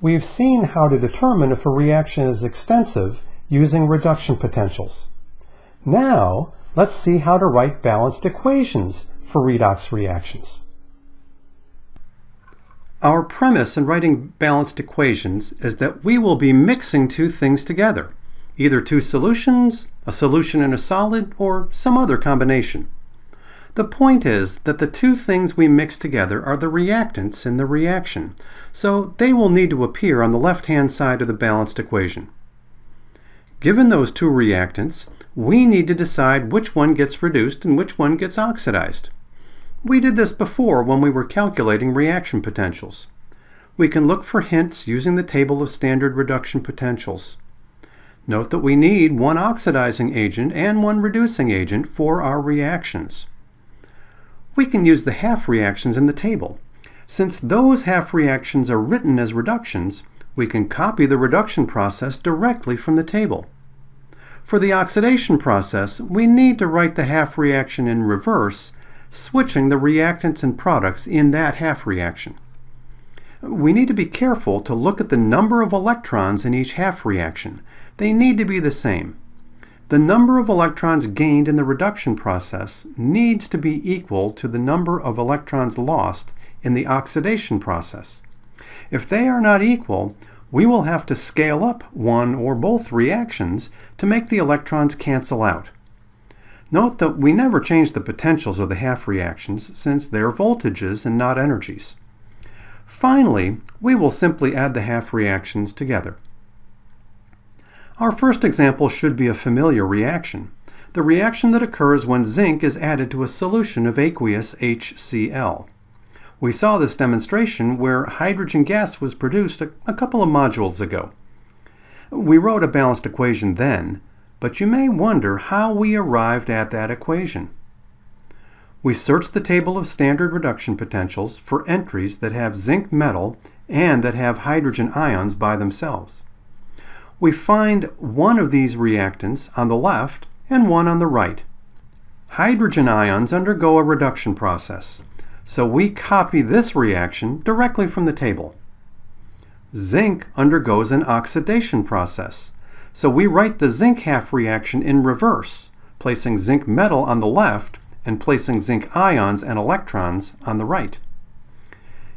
We've seen how to determine if a reaction is extensive using reduction potentials. Now, let's see how to write balanced equations for redox reactions. Our premise in writing balanced equations is that we will be mixing two things together, either two solutions, a solution in a solid, or some other combination. The point is that the two things we mix together are the reactants in the reaction, so they will need to appear on the left-hand side of the balanced equation. Given those two reactants, we need to decide which one gets reduced and which one gets oxidized. We did this before when we were calculating reaction potentials. We can look for hints using the table of standard reduction potentials. Note that we need one oxidizing agent and one reducing agent for our reactions. We can use the half reactions in the table. Since those half reactions are written as reductions, we can copy the reduction process directly from the table. For the oxidation process, we need to write the half reaction in reverse, switching the reactants and products in that half reaction. We need to be careful to look at the number of electrons in each half reaction. They need to be the same. The number of electrons gained in the reduction process needs to be equal to the number of electrons lost in the oxidation process. If they are not equal, we will have to scale up one or both reactions to make the electrons cancel out. Note that we never change the potentials of the half reactions since they are voltages and not energies. Finally, we will simply add the half reactions together. Our first example should be a familiar reaction, the reaction that occurs when zinc is added to a solution of aqueous HCl. We saw this demonstration where hydrogen gas was produced a couple of modules ago. We wrote a balanced equation then, but you may wonder how we arrived at that equation. We searched the table of standard reduction potentials for entries that have zinc metal and that have hydrogen ions by themselves. We find one of these reactants on the left and one on the right. Hydrogen ions undergo a reduction process, so we copy this reaction directly from the table. Zinc undergoes an oxidation process, so we write the zinc half reaction in reverse, placing zinc metal on the left and placing zinc ions and electrons on the right.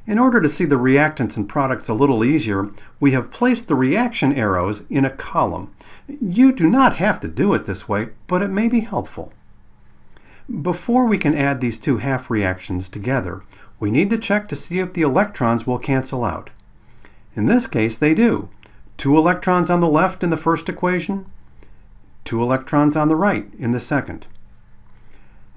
In order to see the reactants and products a little easier, we have placed the reaction arrows in a column. You do not have to do it this way, but it may be helpful. Before we can add these two half reactions together, we need to check to see if the electrons will cancel out. In this case, they do. 2 electrons on the left in the first equation, 2 electrons on the right in the second.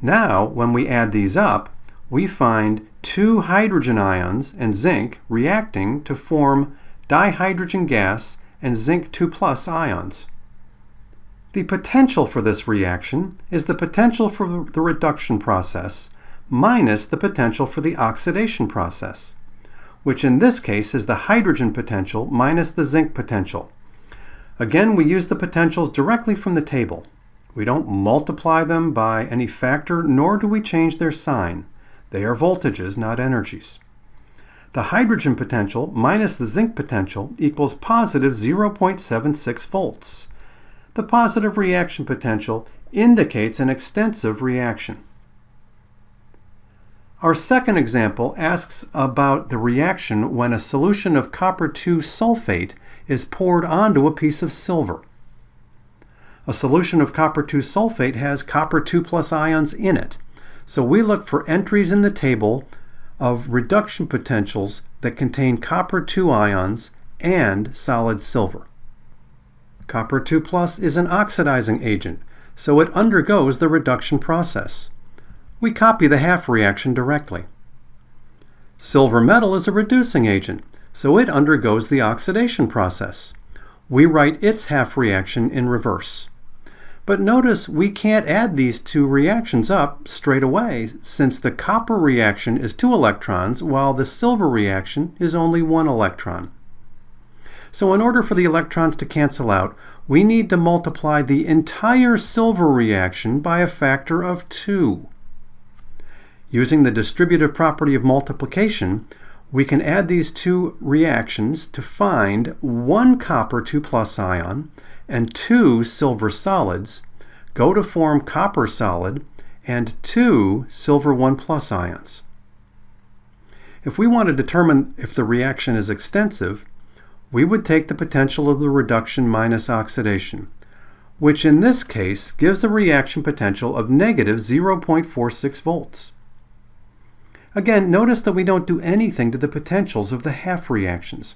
Now, when we add these up, we find 2 hydrogen ions and zinc reacting to form dihydrogen gas and zinc 2+ ions. The potential for this reaction is the potential for the reduction process minus the potential for the oxidation process, which in this case is the hydrogen potential minus the zinc potential. Again, we use the potentials directly from the table. We don't multiply them by any factor, nor do we change their sign. They are voltages, not energies. The hydrogen potential minus the zinc potential equals positive 0.76 volts. The positive reaction potential indicates an extensive reaction. Our second example asks about the reaction when a solution of copper 2 sulfate is poured onto a piece of silver. A solution of copper 2 sulfate has copper 2+ ions in it. So we look for entries in the table of reduction potentials that contain copper 2 ions and solid silver. Copper 2+ is an oxidizing agent, so it undergoes the reduction process. We copy the half reaction directly. Silver metal is a reducing agent, so it undergoes the oxidation process. We write its half reaction in reverse. But notice we can't add these two reactions up straight away since the copper reaction is 2 electrons while the silver reaction is only 1 electron. So in order for the electrons to cancel out, we need to multiply the entire silver reaction by a factor of 2. Using the distributive property of multiplication, We can add these two reactions to find one copper 2+ ion and two silver solids go to form copper solid and two silver 1+ ions. If we want to determine if the reaction is extensive, we would take the potential of the reduction minus oxidation, which in this case gives a reaction potential of negative 0.46 volts. Again, notice that we don't do anything to the potentials of the half reactions.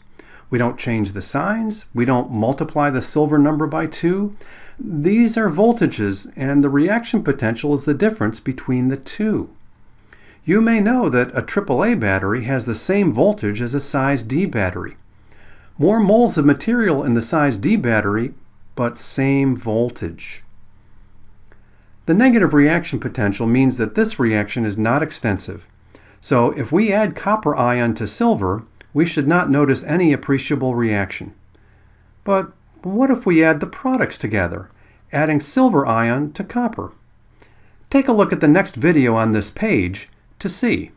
We don't change the signs, we don't multiply the silver number by 2. These are voltages, and the reaction potential is the difference between the two. You may know that a AAA battery has the same voltage as a size D battery. More moles of material in the size D battery, but same voltage. The negative reaction potential means that this reaction is not extensive. So if we add copper ion to silver, we should not notice any appreciable reaction. But what if we add the products together, adding silver ion to copper? Take a look at the next video on this page to see.